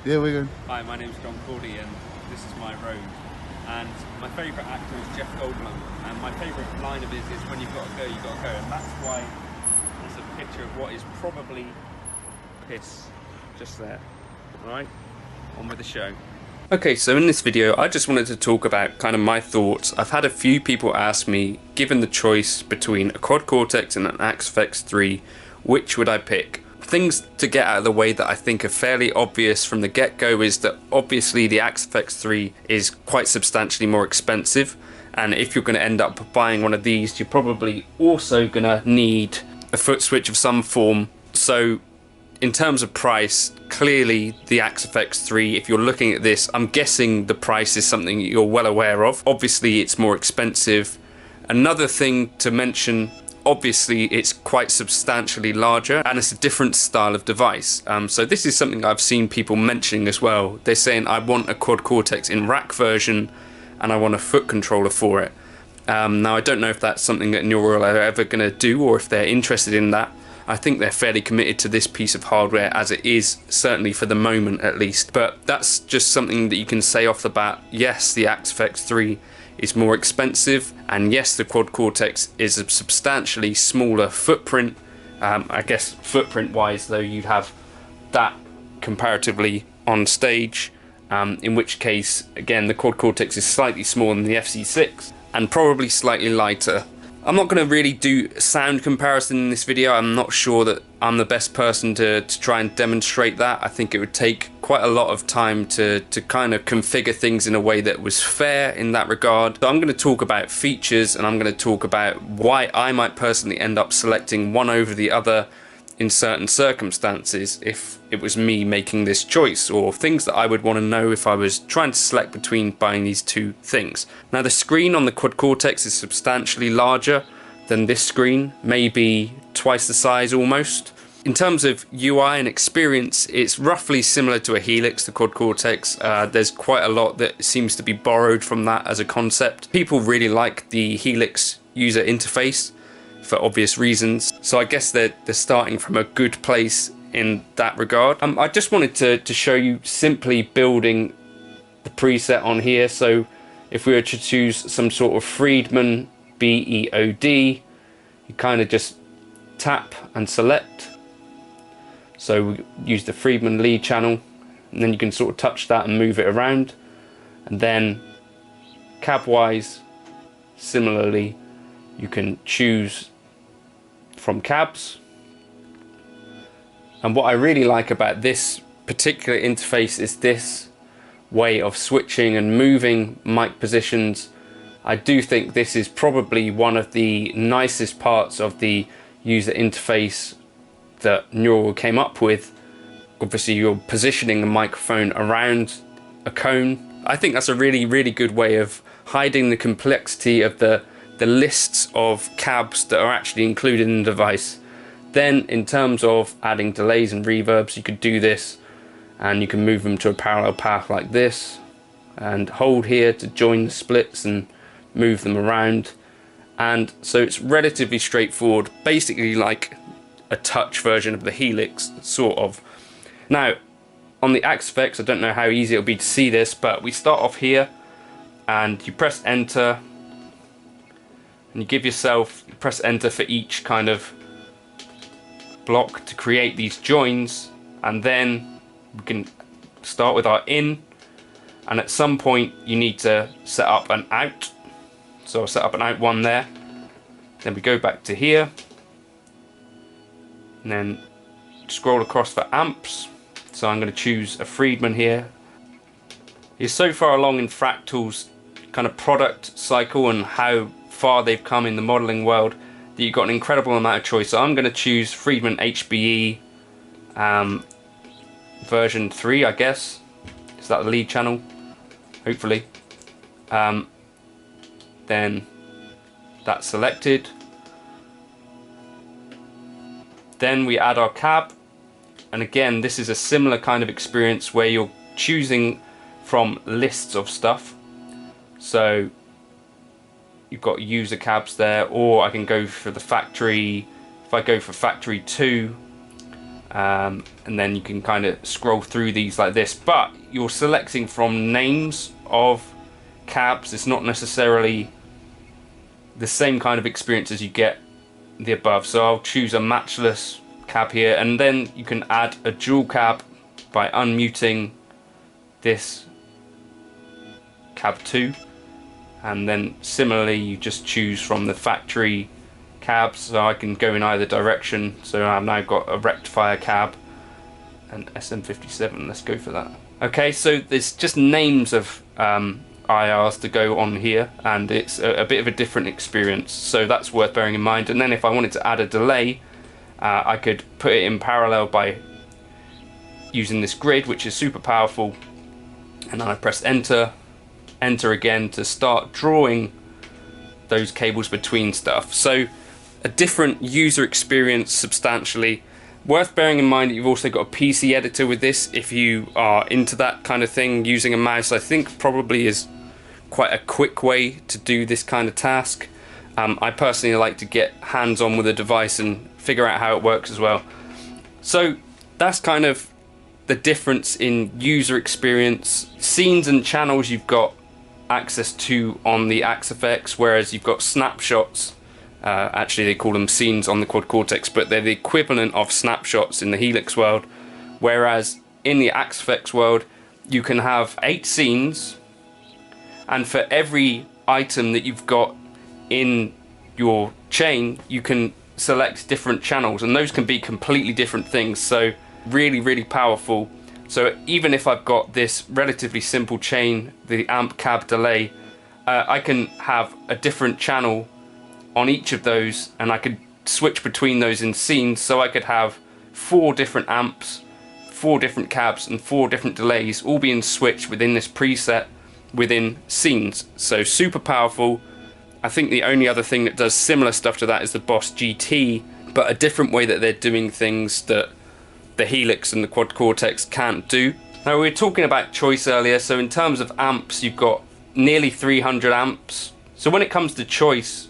Yeah, we're good. Hi, my name's John Cordy and this is my road. And my favourite actor is Jeff Goldblum. And my favourite line of his is, when you've got to go, you've got to go. And that's why there's a picture of what is probably piss just there. Alright, on with the show. Okay, so in this video I just wanted to talk about kind of my thoughts. I've had a few people ask me, given the choice between a Quad Cortex and an FX3, which would I pick? Things to get out of the way that I think are fairly obvious from the get-go is that obviously the FX3 is quite substantially more expensive, and if you're going to end up buying one of these, you're probably also going to need a Footswitch of some form. So in terms of price, clearly the FX3, if you're looking at this, I'm guessing the price is something you're well aware of. Obviously it's more expensive. Another thing to mention, obviously it's quite substantially larger and it's a different style of device. So this is something I've seen people mentioning as well. They're saying, I want a Quad Cortex in rack version and I want a foot controller for it. Now I don't know if that's something that Neural are ever going to do or if they're interested in that. I think they're fairly committed to this piece of hardware as it is, certainly for the moment at least. But that's just something that you can say off the bat. Yes, the FX3 is more expensive, and yes, the Quad Cortex is a substantially smaller footprint. I guess footprint wise though, you'd have that comparatively on stage, in which case again the Quad Cortex is slightly smaller than the FC6 and probably slightly lighter. I'm not going to really do sound comparison in this video. I'm not sure that I'm the best person to try and demonstrate that. I think it would take quite a lot of time to kind of configure things in a way that was fair in that regard. So I'm going to talk about features and I'm going to talk about why I might personally end up selecting one over the other in certain circumstances if it was me making this choice, or things that I would want to know if I was trying to select between buying these two things. Now the screen on the Quad Cortex is substantially larger than this screen, maybe twice the size almost. In terms of UI and experience, it's roughly similar to a Helix, the Quad Cortex. There's quite a lot that seems to be borrowed from that as a concept. People really like the Helix user interface for obvious reasons, so I guess they're starting from a good place in that regard. I just wanted to show you simply building the preset on here. So if we were to choose some sort of Friedman BEOD, you kind of just tap and select. So we use the Friedman lead channel, and then you can sort of touch that and move it around. And then cab wise, similarly, you can choose from cabs. And what I really like about this particular interface is this way of switching and moving mic positions. I do think this is probably one of the nicest parts of the user interface that Neural came up with. Obviously you're positioning the microphone around a cone. I think that's a really good way of hiding the complexity of the lists of cabs that are actually included in the device. Then in terms of adding delays and reverbs, you could do this and you can move them to a parallel path like this and hold here to join the splits and move them around. And so it's relatively straightforward, basically like a touch version of the Helix, sort of. Now on the Axe-Fx, I don't know how easy it'll be to see this, but we start off here and you press enter and you give yourself, you press enter for each kind of block to create these joins, and then we can start with our in, and at some point you need to set up an out. So I'll set up an out one there, then we go back to here and then scroll across for amps. So I'm going to choose a Friedman here. You're so far along in Fractal's kind of product cycle and how far they've come in the modeling world that you've got an incredible amount of choice. So I'm going to choose Friedman HBE version 3, I guess. Is that the lead channel? Hopefully. Then that's selected. Then we add our cab, and again this is a similar kind of experience where you're choosing from lists of stuff. So you've got user cabs there, or I can go for the factory. If I go for factory 2, and then you can kind of scroll through these like this, but you're selecting from names of cabs. It's not necessarily the same kind of experience as you get the above. So I'll choose a matchless cab here, and then you can add a dual cab by unmuting this cab 2, and then similarly you just choose from the factory cabs, so I can go in either direction. So I've now got a rectifier cab and SM57. Let's go for that. Okay, so there's just names of IRs to go on here, and it's a bit of a different experience, so that's worth bearing in mind. And then if I wanted to add a delay, I could put it in parallel by using this grid, which is super powerful, and then I press enter again to start drawing those cables between stuff. So a different user experience substantially. Worth bearing in mind that you've also got a PC editor with this if you are into that kind of thing. Using a mouse, I think, probably is quite a quick way to do this kind of task. I personally like to get hands-on with a device and figure out how it works as well. So that's kind of the difference in user experience. Scenes and channels you've got access to on the Axe-FX, whereas you've got snapshots. Actually they call them scenes on the Quad Cortex, but they're the equivalent of snapshots in the Helix world, whereas in the Axe-FX world you can have 8 scenes, and for every item that you've got in your chain you can select different channels, and those can be completely different things. So really powerful. So even if I've got this relatively simple chain, the amp cab delay, I can have a different channel on each of those, and I could switch between those in scenes. So I could have 4 different amps, 4 different cabs, and 4 different delays all being switched within this preset within scenes. So super powerful. I think the only other thing that does similar stuff to that is the Boss GT, but a different way that they're doing things that the Helix and the Quad Cortex can't do. Now, we were talking about choice earlier, so in terms of amps you've got nearly 300 amps. So when it comes to choice,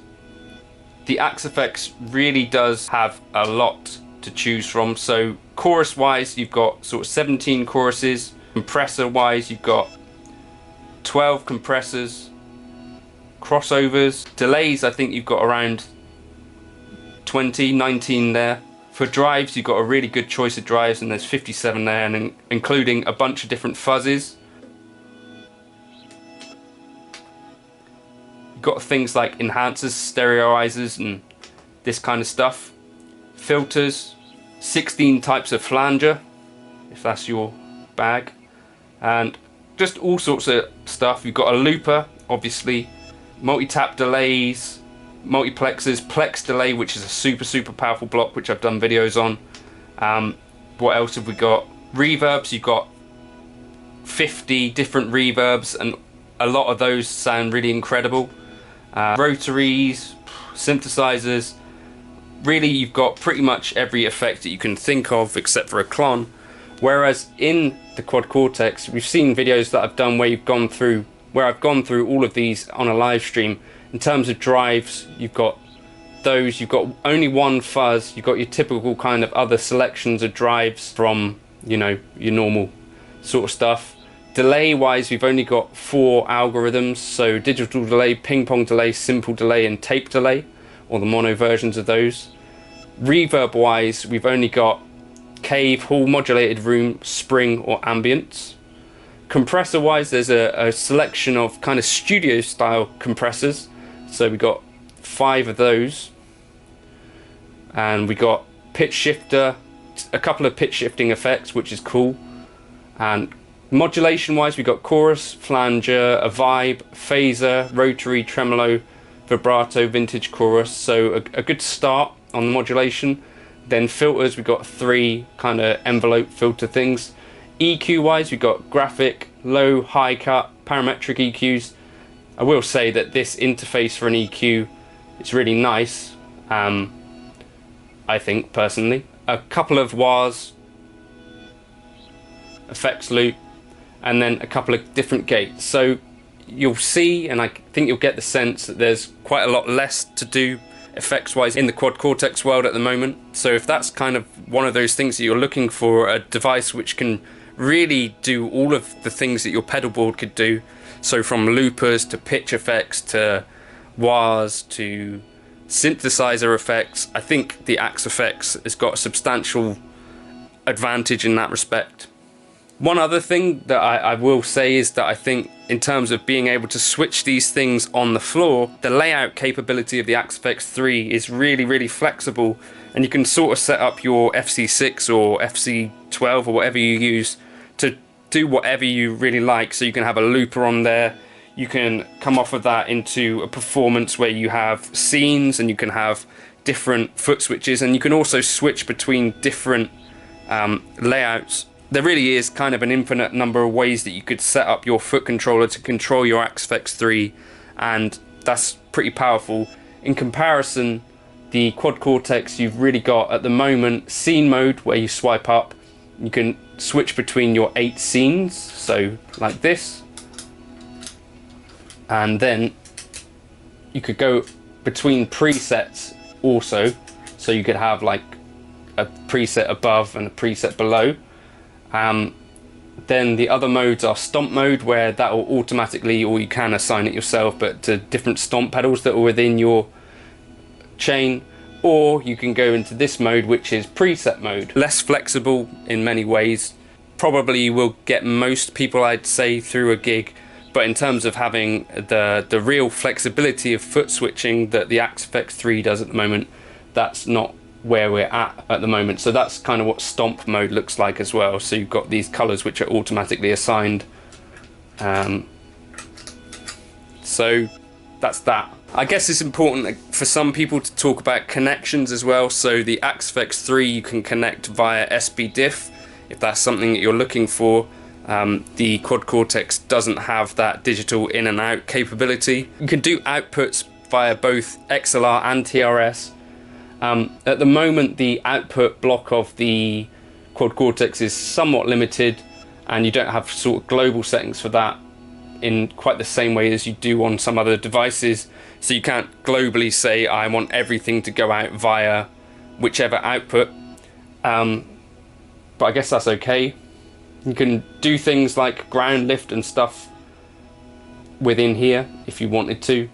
the Axe-FX really does have a lot to choose from. So chorus wise you've got sort of 17 choruses, compressor wise you've got 12 compressors, crossovers, delays I think you've got around 19 there. For drives you've got a really good choice of drives, and there's 57 there, and including a bunch of different fuzzes. You've got things like enhancers, stereoizers and this kind of stuff. Filters, 16 types of flanger if that's your bag, and just all sorts of stuff. You've got a looper, obviously, multi-tap delays, multiplexers, plex delay, which is a super powerful block, which I've done videos on. What else have we got? Reverbs, you've got 50 different reverbs, and a lot of those sound really incredible. Rotaries, synthesizers, really you've got pretty much every effect that you can think of except for a clon. Whereas in the Quad Cortex, we've seen videos that I've done where I've gone through all of these on a live stream. In terms of drives, you've got those, you've got only one fuzz, you've got your typical kind of other selections of drives from, you know, your normal sort of stuff. Delay wise, we've only got 4 algorithms, so digital delay, ping pong delay, simple delay and tape delay, or the mono versions of those. Reverb wise, we've only got cave, hall, modulated room, spring or ambience. Compressor wise, there's a selection of kind of studio style compressors, so we got 5 of those, and we got pitch shifter, a couple of pitch shifting effects, which is cool. And modulation wise, we got chorus, flanger, a vibe, phaser, rotary, tremolo, vibrato, vintage chorus, so a good start on the modulation. Then filters, we got 3 kind of envelope filter things. EQ wise, we've got graphic, low, high cut, parametric EQs. I will say that this interface for an EQ is really nice, I think personally. A couple of wahs, effects loop, and then a couple of different gates. So you'll see, and I think you'll get the sense that there's quite a lot less to do effects wise in the quad Cortex world at the moment. So if that's kind of one of those things that you're looking for, a device which can really do all of the things that your pedal board could do, so from loopers to pitch effects to wahs to synthesizer effects, I think the Axe FX has got a substantial advantage in that respect. One other thing that I will say is that I think in terms of being able to switch these things on the floor, the layout capability of the Axe FX3 is really flexible, and you can sort of set up your FC6 or FC12 or whatever you use to do whatever you really like. So you can have a looper on there, you can come off of that into a performance where you have scenes and you can have different foot switches, and you can also switch between different layouts. There really is kind of an infinite number of ways that you could set up your foot controller to control your Axe FX3, and that's pretty powerful. In comparison, the quad Cortex, you've really got at the moment scene mode where you swipe up, you can switch between your 8 scenes, so like this, and then you could go between presets also, so you could have like a preset above and a preset below. Then the other modes are stomp mode, where that will automatically, or you can assign it yourself, but to different stomp pedals that are within your chain. Or you can go into this mode, which is preset mode. Less flexible in many ways. Probably you will get most people, I'd say, through a gig, but in terms of having the real flexibility of foot switching that the Axe FX3 does at the moment, that's not where we're at the moment. So that's kind of what stomp mode looks like as well. So you've got these colors which are automatically assigned. So that's that. I guess it's important for some people to talk about connections as well. So the Axe FX3 you can connect via SPDIF if that's something that you're looking for. The quad Cortex doesn't have that digital in and out capability. You can do outputs via both XLR and TRS. At the moment, the output block of the quad Cortex is somewhat limited, and you don't have sort of global settings for that in quite the same way as you do on some other devices. So you can't globally say I want everything to go out via whichever output, but I guess that's okay. You can do things like ground lift and stuff within here if you wanted to,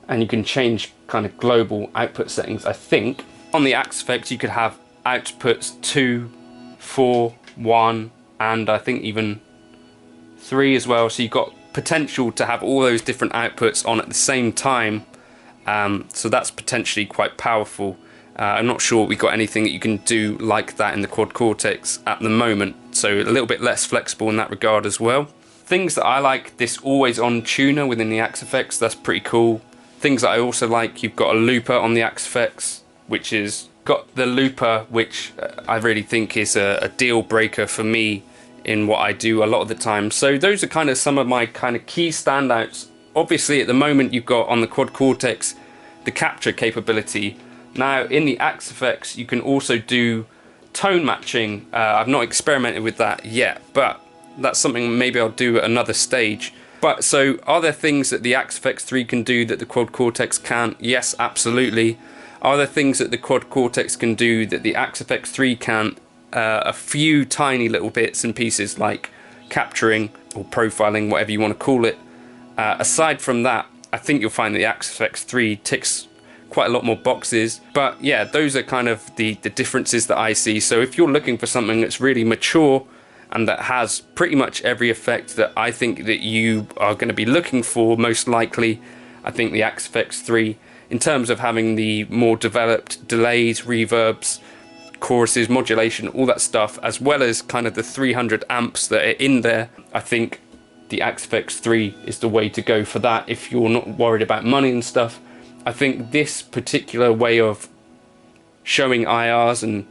and you can change kind of global output settings. I think on the Axe FX you could have outputs 2, 4, 1, and I think even 3 as well. So you've got potential to have all those different outputs on at the same time. So that's potentially quite powerful. I'm not sure we've got anything that you can do like that in the quad Cortex at the moment. So a little bit less flexible in that regard as well. Things that I like, this always on tuner within the Axe FX, that's pretty cool. Things that I also like, you've got a looper on the Axe FX, which is got the looper, which I really think is a deal breaker for me in what I do a lot of the time. So those are kind of some of my kind of key standouts. Obviously at the moment you've got on the quad Cortex the capture capability. Now in the Axe FX you can also do tone matching. I've not experimented with that yet, but that's something maybe I'll do at another stage. But so are there things that the Axe FX3 can do that the quad Cortex can't? Yes, absolutely. Are there things that the quad Cortex can do that the Axe FX3 can't? A few tiny little bits and pieces like capturing or profiling, whatever you want to call it. Aside from that, I think you'll find that the Axe FX3 ticks quite a lot more boxes. But yeah, those are kind of the differences that I see. So if you're looking for something that's really mature and that has pretty much every effect that I think that you are going to be looking for, most likely, I think the Axe FX3, in terms of having the more developed delays, reverbs, choruses, modulation, all that stuff, as well as kind of the 300 amps that are in there, I think the Axe FX3 is the way to go for that if you're not worried about money and stuff. I think this particular way of showing IRs and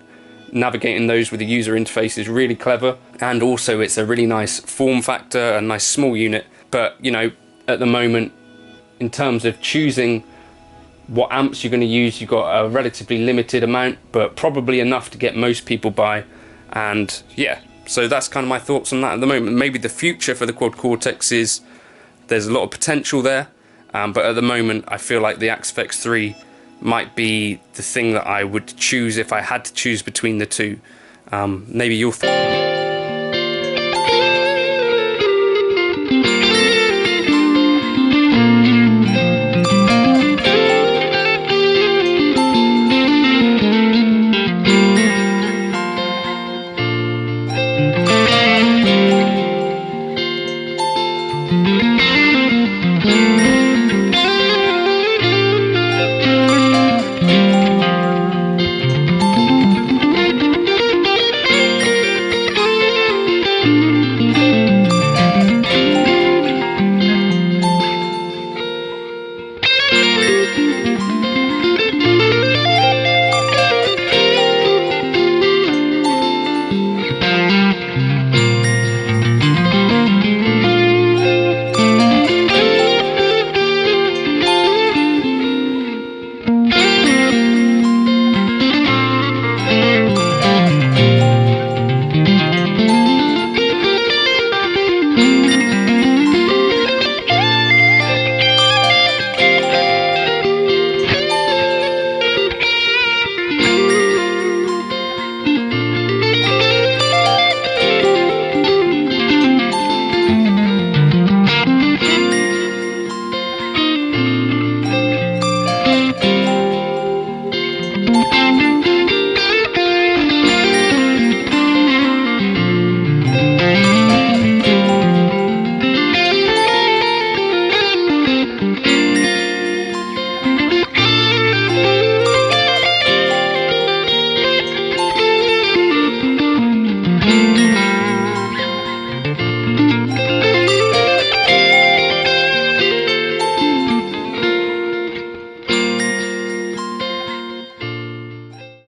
navigating those with the user interface is really clever, and also it's a really nice form factor, a nice small unit. But you know, at the moment, in terms of choosing what amps you're going to use, you've got a relatively limited amount, but probably enough to get most people by. And yeah, so that's kind of my thoughts on that at the moment. Maybe the future for the quad Cortex is there's a lot of potential there, but at the moment I feel like the Axe FX3 might be the thing that I would choose if I had to choose between the two. Maybe you'll